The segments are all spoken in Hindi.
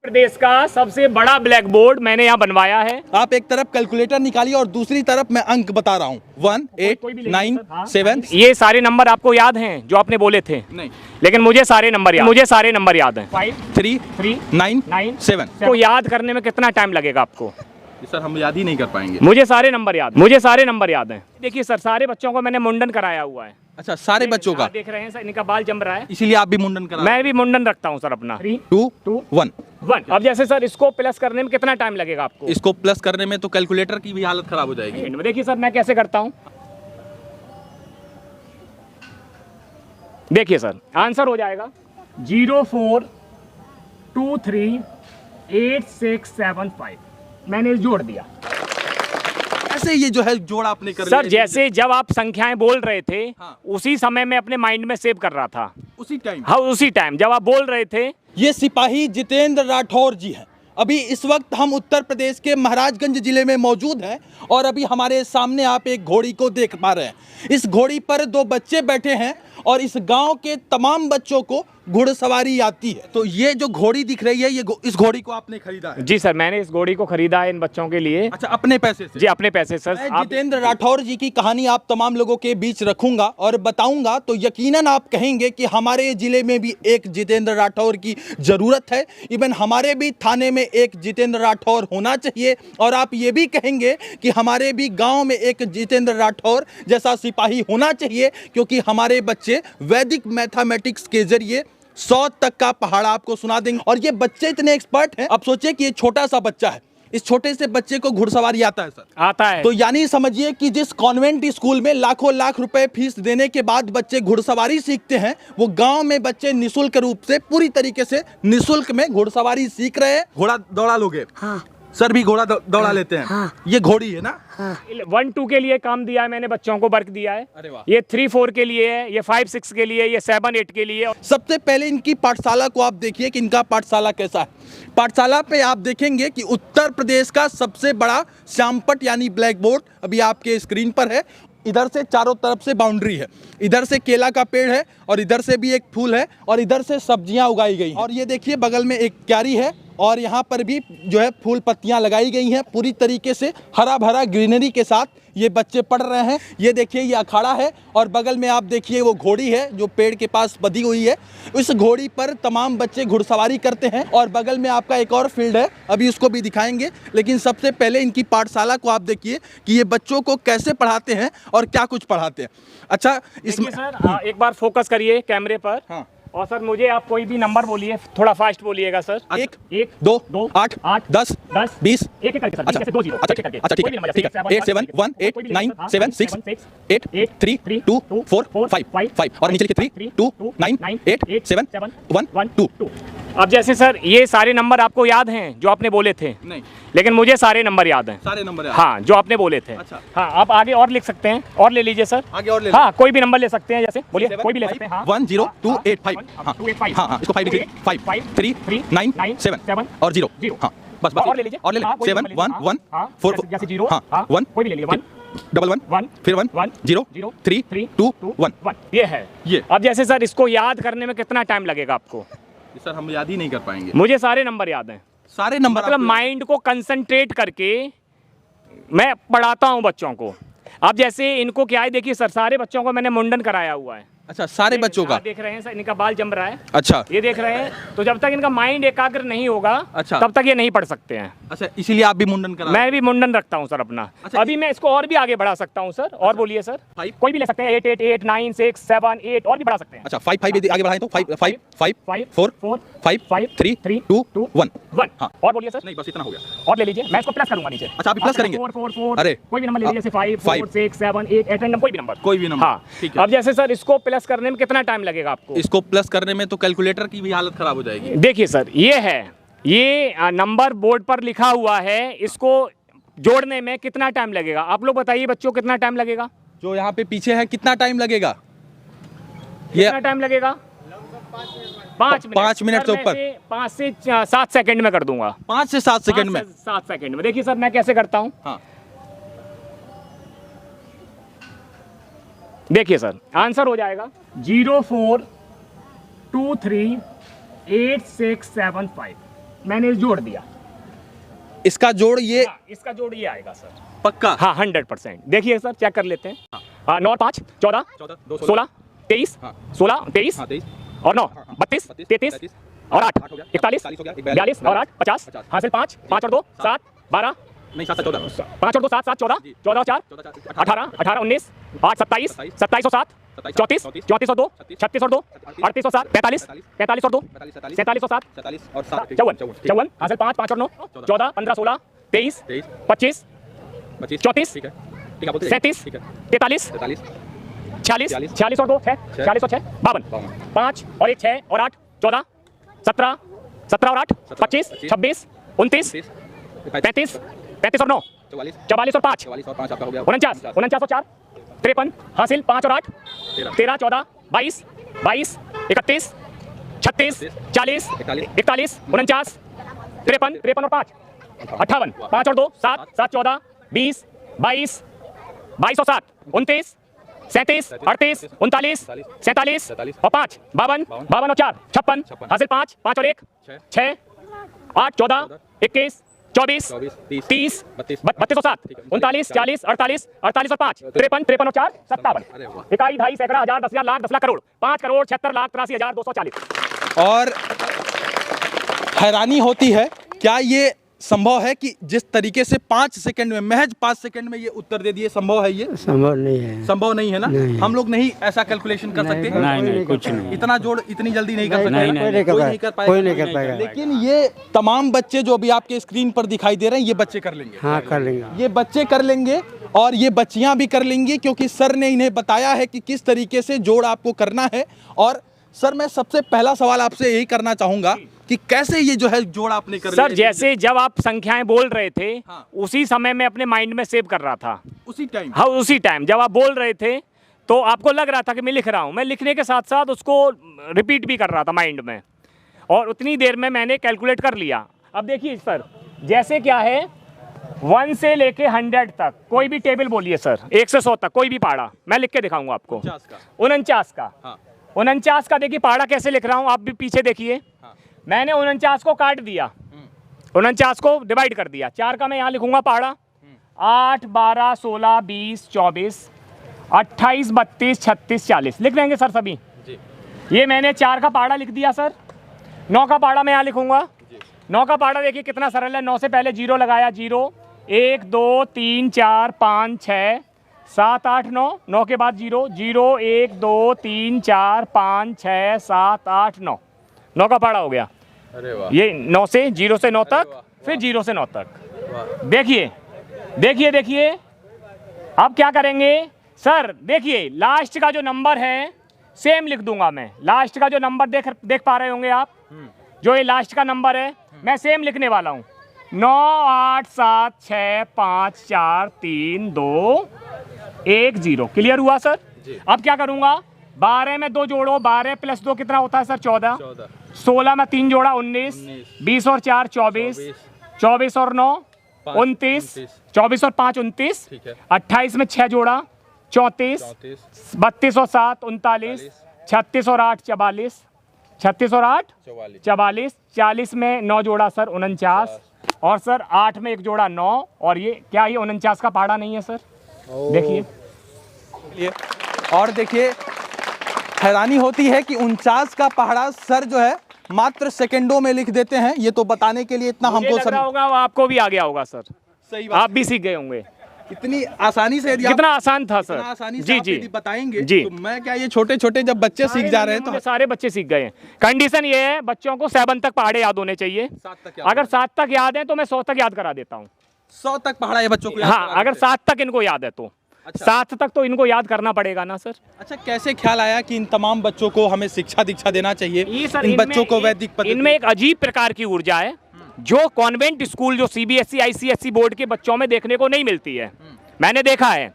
प्रदेश का सबसे बड़ा ब्लैक बोर्ड मैंने यहाँ बनवाया है। आप एक तरफ कैलकुलेटर निकालिए और दूसरी तरफ मैं अंक बता रहा हूँ 1 8 9 7। ये सारे नंबर आपको याद हैं जो आपने बोले थे? नहीं, लेकिन मुझे सारे नंबर याद हैं। 5 3 3 9 7 को याद करने में कितना टाइम लगेगा आपको? सर हम याद ही नहीं कर पाएंगे। मुझे सारे नंबर याद हैं। देखिए सर, सारे बच्चों को मैंने मुंडन कराया हुआ है। अच्छा, सारे बच्चों का देख रहे हैं सर, इनका बाल जम रहा है, इसीलिए आप भी मुंडन करा? मैं भी मुंडन रखता हूँ सर अपना। 3 2 1। अब जैसे सर इसको प्लस करने में कितना टाइम लगेगा आपको? इसको प्लस करने में तो कैलकुलेटर की भी हालत खराब हो जाएगी। देखिए सर मैं कैसे करता हूँ। देखिए सर, आंसर हो जाएगा 04238675। मैंने जोड़ दिया। ऐसे ये जो है जोड़ आपने कर सर जैसे जब आप संख्याएं बोल रहे थे, हाँ। उसी समय मैं अपने माइंड में सेव कर रहा था। उसी टाइम? हाँ, उसी टाइम जब आप बोल रहे थे। ये सिपाही जितेंद्र राठौर जी हैं। अभी इस वक्त हम उत्तर प्रदेश के महाराजगंज जिले में मौजूद हैं और अभी हमारे सामने आप एक घोड़ी को देख पा रहे हैं। इस घोड़ी पर 2 बच्चे बैठे हैं और इस गांव के तमाम बच्चों को घुड़सवारी आती है। तो ये जो घोड़ी दिख रही है, ये इस घोड़ी को आपने खरीदा है? जी सर, मैंने इस घोड़ी को खरीदा है इन बच्चों के लिए। अच्छा, अपने पैसे से? जी, अपने पैसे सर। जितेंद्र राठौर जी की कहानी आप तमाम लोगों के बीच रखूंगा और बताऊंगा तो यकीनन आप कहेंगे कि हमारे जिले में भी एक जितेंद्र राठौर की जरूरत है। इवन हमारे भी थाने में एक जितेंद्र राठौर होना चाहिए। और आप ये भी कहेंगे कि हमारे भी गांव में एक जितेंद्र राठौर जैसा सिपाही होना चाहिए, क्योंकि हमारे बच्चे वैदिक मैथमेटिक्स के जरिए 100 तक का पहाड़ आपको सुना देंगे। और ये बच्चे इतने एक्सपर्ट हैं, अब सोचिए कि ये छोटा सा बच्चा है, इस छोटे से बच्चे को घुड़सवारी आता है सर? आता है। तो यानी समझिए कि जिस कॉन्वेंट स्कूल में लाखों लाख रुपए फीस देने के बाद बच्चे घुड़सवारी सीखते हैं, वो गांव में बच्चे निःशुल्क रूप से, पूरी तरीके से निःशुल्क में घुड़सवारी सीख रहे हैं। घोड़ा दौड़ा लोगे? हाँ। सर भी घोड़ा दौड़ा लेते हैं? हाँ। ये घोड़ी है ना? हाँ। 1-2 के लिए काम दिया है मैंने, बच्चों को वर्क दिया है। अरे वाह। ये 3-4 के लिए है, ये 5-6 के लिए, ये 7-8 के लिए। सबसे पहले इनकी पाठशाला को आप देखिए कि इनका पाठशाला कैसा है। पाठशाला पे आप देखेंगे कि उत्तर प्रदेश का सबसे बड़ा श्यामपट्ट यानी ब्लैक बोर्ड अभी आपके स्क्रीन पर है। इधर से चारों तरफ से बाउंड्री है, इधर से केला का पेड़ है और इधर से भी एक फूल है और इधर से सब्जियां उगाई गई हैं। और ये देखिए बगल में एक क्यारी है और यहाँ पर भी जो है फूल पत्तियां लगाई गई हैं। पूरी तरीके से हरा भरा ग्रीनरी के साथ ये बच्चे पढ़ रहे हैं। ये देखिए ये अखाड़ा है और बगल में आप देखिए वो घोड़ी है जो पेड़ के पास बंधी हुई है। इस घोड़ी पर तमाम बच्चे घुड़सवारी करते हैं। और बगल में आपका एक और फील्ड है, अभी उसको भी दिखाएंगे। लेकिन सबसे पहले इनकी पाठशाला को आप देखिए कि ये बच्चों को कैसे पढ़ाते हैं और क्या कुछ पढ़ाते हैं। अच्छा, इसमें सर एक बार फोकस करिए कैमरे पर। हाँ। और सर मुझे आप कोई भी नंबर बोलिए, थोड़ा फास्ट बोलिएगा सर। 1 2 8 10 20 एक करके सर। अच्छा ठीक है, ठीक है। 8 7 1 8 9 7 6 8 3 2 4 5 और नीचे लिखिए 3 2 9 8 7 1 2। अब जैसे सर ये सारे नंबर आपको याद हैं जो आपने बोले थे? नहीं, लेकिन मुझे सारे नंबर याद हैं। सारे नंबर याद? हाँ, जो आपने बोले थे। अच्छा। हाँ, आप आगे और लिख सकते हैं, और ले लीजिए सर। आगे और ले? हाँ, कोई भी नंबर ले सकते हैं, जैसे बोलिए, कोई भी ले सकते हैं। 1 0 2 8 5। हाँ, इसको 5 लिखिए। 5 3 9 7 और 0। हाँ, बस और ले लीजिए, और ले लीजिए। 7 1 1 4 जैसे 0। हाँ, 1 कोई भी ले लीजिए। 1 1 1 फिर 1 0 3 2 1। ये है। ये अब जैसे सर इसको याद करने में कितना टाइम लगेगा आपको? सर हम याद ही नहीं कर पाएंगे। मुझे सारे नंबर याद हैं। सारे नंबर मतलब माइंड को कंसंट्रेट करके मैं पढ़ाता हूँ बच्चों को। अब जैसे इनको क्या है, देखिए सर, सारे बच्चों को मैंने मुंडन कराया हुआ है। अच्छा, सारे बच्चों का? देख रहे हैं सर, इनका बाल जम रहा है। अच्छा, ये देख रहे हैं। तो जब तक इनका माइंड एकाग्र नहीं होगा, अच्छा, तब तक ये नहीं पढ़ सकते हैं। अच्छा, इसीलिए आप भी मुंडन करा? मैं भी मुंडन रखता हूँ सर अपना। अच्छा, अभी मैं इसको और भी आगे बढ़ा सकता हूँ सर। और बोलिए सर। 5 कोई भी ले सकते हैं। 8 8 8 9 6 7 8 और भी बढ़ा सकते हैं। अच्छा, 5 5 आगे बढ़ाएं तो 5 5 5 4 5 5 3 2 1 1। हाँ, और बोलिए सर। नहीं, बस इतना हो गया। और ले लीजिए, मैं इसको प्लस करूंगा नीचे। अच्छा, आप प्लस करेंगे? 4 4 4। अरे कोई भी नंबर ले लीजिए, जैसे 5 4 6 7 8 8 रैंडम कोई भी नंबर। कोई भी नंबर। हाँ, ठीक है। अब जैसे सर इसको प्लस करने में कितना टाइम लगेगा आपको? इसको प्लस करने में तो कैलकुलेटर की भी हालत खराब हो जाएगी। देखिए सर, ये है, ये नंबर बोर्ड पर लिखा हुआ है, इसको जोड़ने में कितना टाइम लगेगा? आप लोग बताइए बच्चों, कितना टाइम लगेगा? जो यहाँ पे पीछे है, कितना टाइम लगेगा? कितना टाइम लगेगा? 5 मिनट से ऊपर। 5 से 7 सेकंड में कर दूंगा। 5 से 7 सेकंड में? 7 सेकंड में। देखिए सर मैं कैसे करता हूँ। हाँ, देखिए सर, आंसर हो जाएगा 04238675। मैंने जोड़ दिया। इसका जोड़ ये हाँ, इसका जोड़ ये आएगा सर। पक्का? हाँ 100%। देखिए सर चेक कर लेते हैं। हाँ 9 5 14 16 23 16 23 और 9 32 33 और 8 41 42 और 8 50 हासिल 5 5 और 2 7 12 नहीं 7 14 5 और 2 7 7 14 14 और 4 18 18 19 8 27 27 और 7 34 34 और 2 36 और 2 38 और 7 45 45 और 2 47 और 7 और 7 54 54 हासिल 5 5 और 9 14 15 16 23 25 34 37 43 46 46 और 2 6 46 और 6 52 5 और 1 6 और 8 14 17 17 और 8 25 26 29 35 35 और 9 44 और 5 49 49 और 4 53 हासिल 5 और 8 13 14 22 22 31 36 40 41 49 53 53 और 5 58 5 और 2 7 7 14 20 22 22 और 7 29 37 38 39 47 और 5 52 52 और 4 56 हासिल 5 5 और 1 6 8 14 21 24 30 32 और 7 39 40 48 48 और 5 53 53 और 4 57 इकाई ढाई सैकड़ा हजार 10,000 लाख 10 लाख करोड़ 5 करोड़ 76 लाख 83,240। और हैरानी होती है, क्या ये संभव है कि जिस तरीके से 5 सेकंड में, महज 5 सेकंड में ये उत्तर दे दिए? संभव है ये? संभव नहीं है। संभव नहीं है ना? नहीं। हम लोग नहीं ऐसा कैलकुलेशन कर सकते? नहीं कुछ नहीं। इतना जोड़ इतनी जल्दी नहीं कर सकते? नहीं, कोई नहीं कर पाएगा। कोई नहीं कर पाएगा। लेकिन ये तमाम बच्चे जो अभी आपके स्क्रीन पर दिखाई दे रहे हैं, ये बच्चे कर लेंगे। हाँ कर लेंगे। ये बच्चे कर लेंगे और ये बच्चियां भी कर लेंगी, क्योंकि सर ने इन्हें बताया है कि किस तरीके से जोड़ आपको करना है। और सर मैं सबसे पहला सवाल आपसे यही करना चाहूंगा कि कैसे ये जो है जोड़ आपने कर लिया? सर जैसे जब आप संख्याएं बोल रहे थे, हाँ। उसी समय मैं अपने माइंड में सेव कर रहा था। उसी टाइम? हाँ उसी टाइम जब आप बोल रहे थे तो आपको लग रहा था कि मैं लिख रहा हूं। मैं लिखने के साथ साथ उसको रिपीट भी कर रहा था माइंड में, और उतनी देर में मैंने कैलकुलेट कर लिया। अब देखिए सर, जैसे क्या है 1 से लेके 100 तक कोई भी टेबल बोलिए सर, 1 से 100 तक कोई भी पहाड़ा मैं लिख के दिखाऊंगा आपको। 49 का। हाँ। 49 का देखिए पहाड़ा कैसे लिख रहा हूँ, आप भी पीछे देखिए। हाँ। मैंने 49 को काट दिया, 49 को डिवाइड कर दिया। 4 का मैं यहाँ लिखूंगा पहाड़ा, 8 12 16 20 24 28 32 36 40 लिख लेंगे सर सभी जी। ये मैंने 4 का पहाड़ा लिख दिया सर। 9 का पहाड़ा मैं यहाँ लिखूंगा। 9 का पहाड़ा देखिए कितना सरल है। 9 से पहले 0 लगाया, 0 1 2 3 4 5 6 7 8 9, 9 के बाद 0 0 1 2 3 4 5 6 7 8 9, 9 का पहाड़ा हो गया। अरे वाह। ये 9 से 0 से 9 तक, फिर 0 से 9 तक। देखिए देखिए देखिए अब क्या करेंगे सर, देखिए लास्ट का जो नंबर है सेम लिख दूंगा मैं। लास्ट का जो नंबर देख पा रहे होंगे आप, जो ये लास्ट का नंबर है मैं सेम लिखने वाला हूँ। 9 8 7 6 5 4 3 2 1 0। क्लियर हुआ सर? अब क्या करूंगा, 12 में 2 जोड़ो, 12 प्लस 2 कितना होता है सर? 14। 16 में 3 जोड़ा 19, 20 और 4 24, 24 और 9 29, 24 और 5 29, 28 में 6 जोड़ा 34, 32 और 7 39, 36 और 8 44, 36 और 8 44, 40 में 9 जोड़ा सर 49, और सर 8 में 1 जोड़ा 9। और ये क्या, ये 49 का पहाड़ा नहीं है सर? देखिए। और देखिए हैरानी होती है कि 49 का पहाड़ा सर जो है मात्र सेकंडों में लिख देते हैं। ये तो बताने के लिए इतना हमको लग रहा होगा, आपको भी आ गया होगा सर। सही बात, आप भी सीख गए होंगे इतनी आसानी से। यदि कितना आसान था सर, इतना आसानी से जी आप जी यदि बताएंगे जी। तो मैं क्या, ये छोटे छोटे जब बच्चे सीख जा रहे हैं तो सारे बच्चे सीख गए हैं। कंडीशन ये है बच्चों को 7 तक पहाड़े याद होने चाहिए। 7 तक अगर 7 तक याद है तो मैं 100 तक याद करा देता हूँ। 100 तक पहाड़ा ये बच्चों को याद हाँ करा अगर देते हैं। 7 तक इनको याद है तो। अच्छा। 7 तक तो इनको याद करना पड़ेगा ना सर। अच्छा, कैसे ख्याल आया कि इन तमाम बच्चों को हमें शिक्षा दीक्षा देना चाहिए? ये सर इन बच्चों को वैदिक पद्धति, इनमें एक अजीब प्रकार की ऊर्जा है जो कॉन्वेंट स्कूल, जो सीबीएसई आईसीएसई बोर्ड के बच्चों में देखने को नहीं मिलती है। मैंने देखा है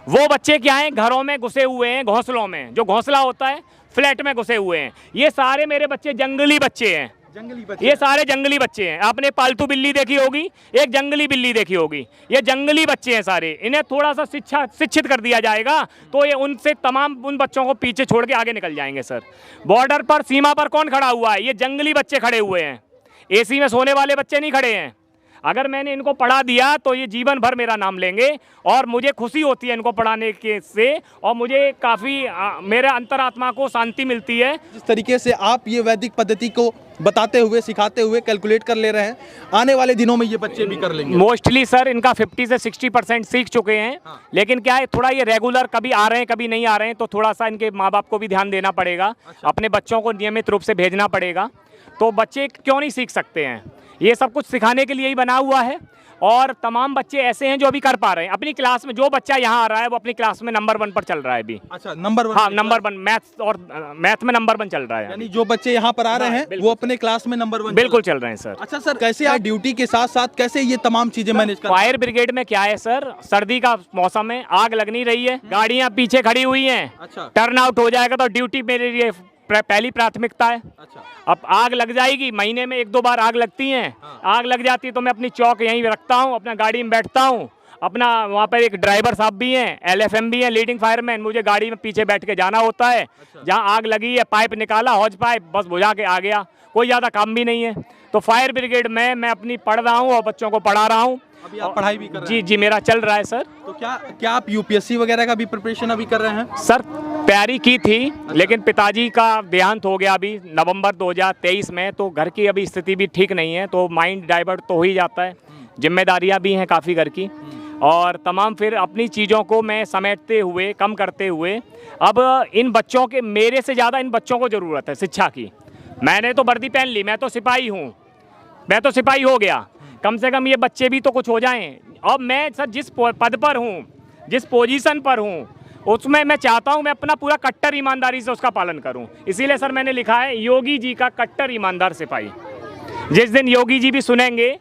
वो बच्चे क्या हैं, घरों में घुसे हुए हैं, घोंसलों में, जो घोंसला होता है फ्लैट में घुसे हुए हैं। ये सारे मेरे बच्चे जंगली बच्चे हैं। जंगली बच्चे, ये सारे जंगली बच्चे हैं। आपने पालतू बिल्ली देखी होगी, एक जंगली बिल्ली देखी होगी। ये जंगली बच्चे हैं सारे। इन्हें थोड़ा सा शिक्षित कर दिया जाएगा तो ये उनसे तमाम उन बच्चों को पीछे छोड़ के आगे निकल जाएंगे सर। बॉर्डर पर, सीमा पर कौन खड़ा हुआ है? ये जंगली बच्चे खड़े हुए हैं। एसी में सोने वाले बच्चे नहीं खड़े हैं। अगर मैंने इनको पढ़ा दिया तो ये जीवन भर मेरा नाम लेंगे और मुझे खुशी होती है इनको पढ़ाने के से, और मुझे काफ़ी मेरे अंतरात्मा को शांति मिलती है। जिस तरीके से आप ये वैदिक पद्धति को बताते हुए, सिखाते हुए कैलकुलेट कर ले रहे हैं, आने वाले दिनों में ये बच्चे भी कर लेंगे। मोस्टली सर इनका 50 से 60% सीख चुके हैं। हाँ। लेकिन क्या है, थोड़ा ये रेगुलर कभी आ रहे हैं कभी नहीं आ रहे हैं, तो थोड़ा सा इनके माँ बाप को भी ध्यान देना पड़ेगा। अच्छा। अपने बच्चों को नियमित रूप से भेजना पड़ेगा। तो बच्चे क्यों नहीं सीख सकते हैं? ये सब कुछ सिखाने के लिए ही बना हुआ है। और तमाम बच्चे ऐसे हैं जो अभी कर पा रहे हैं अपनी क्लास में। जो बच्चा यहाँ आ रहा है वो अपनी क्लास में नंबर 1 पर चल रहा है अभी। अच्छा, नंबर 1? हाँ, नंबर 1 मैथ्स, और मैथ में नंबर 1 चल रहा है। यानी जो बच्चे यहाँ पर आ रहे हैं वो अपने क्लास में नंबर 1 बिल्कुल चल रहे हैं सर। अच्छा सर, कैसे आप ड्यूटी के साथ साथ कैसे ये तमाम चीजें मैनेज कर? फायर ब्रिगेड में क्या है सर, सर्दी का मौसम है, आग लग नहीं रही है, गाड़ियां पीछे खड़ी हुई हैं। अच्छा। टर्न आउट हो जाएगा तो ड्यूटी मेरे लिए पहली प्राथमिकता है। अच्छा। अब आग लग जाएगी, महीने में 1-2 बार आग लगती है। हाँ। आग लग जाती है तो मैं अपनी चौक यहीं रखता हूँ, अपना गाड़ी में बैठता हूँ। अपना वहाँ पर एक ड्राइवर साहब भी हैं, LFM भी हैं, लीडिंग फायरमैन। मुझे गाड़ी में पीछे बैठ के जाना होता है। जहाँ आग लगी है पाइप निकाला, हौज पाइप, बस बुझा के आ गया। कोई ज़्यादा काम भी नहीं है। तो फायर ब्रिगेड में मैं अपनी पढ़ रहा हूँ और बच्चों को पढ़ा रहा हूँ। अभी आप पढ़ाई भी कर रहे जी हैं? जी, मेरा चल रहा है सर। तो क्या आप UPSC वगैरह का भी प्रिपरेशन अभी कर रहे हैं? सर तैयारी की थी, लेकिन पिताजी का देहांत हो गया अभी नवंबर 2023 में। तो घर की अभी स्थिति भी ठीक नहीं है, तो माइंड डाइवर्ट तो हो ही जाता है। जिम्मेदारियां भी हैं काफ़ी घर की, और तमाम फिर अपनी चीज़ों को मैं समेटते हुए, कम करते हुए, अब इन बच्चों के, मेरे से ज़्यादा इन बच्चों को ज़रूरत है शिक्षा की। मैंने तो वर्दी पहन ली, मैं तो सिपाही हूँ, मैं तो सिपाही हो गया। कम से कम ये बच्चे भी तो कुछ हो जाएं। अब मैं सर जिस पद पर हूँ, जिस पोजीशन पर हूँ, उसमें मैं चाहता हूँ मैं अपना पूरा कट्टर ईमानदारी से उसका पालन करूँ। इसीलिए सर मैंने लिखा है योगी जी का कट्टर ईमानदार सिपाही। जिस दिन योगी जी भी सुनेंगे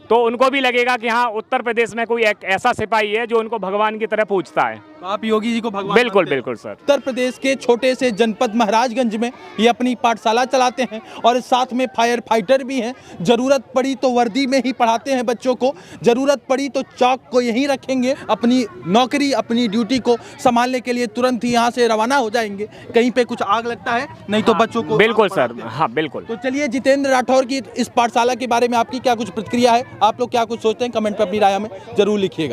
तो उनको भी लगेगा कि हाँ, उत्तर प्रदेश में कोई एक ऐसा सिपाही है जो उनको भगवान की तरह पूजता है। तो आप योगी जी को भगवान बिल्कुल मानते हैं? बिल्कुल सर। उत्तर प्रदेश के छोटे से जनपद महाराजगंज में ये अपनी पाठशाला चलाते हैं और साथ में फायर फाइटर भी हैं। ज़रूरत पड़ी तो वर्दी में ही पढ़ाते हैं बच्चों को, ज़रूरत पड़ी तो चौक को यहीं रखेंगे। अपनी नौकरी, अपनी ड्यूटी को संभालने के लिए तुरंत ही यहाँ से रवाना हो जाएंगे। कहीं पे कुछ आग लगता है नहीं तो बच्चों को बिल्कुल आप सर, पढ़ाते हैं। हाँ बिल्कुल। तो चलिए, जितेंद्र राठौर की इस पाठशाला के बारे में आपकी क्या कुछ प्रतिक्रिया है? आप लोग क्या कुछ सोचते हैं? कमेंट पर अपनी राय हमें जरूर लिखिएगा।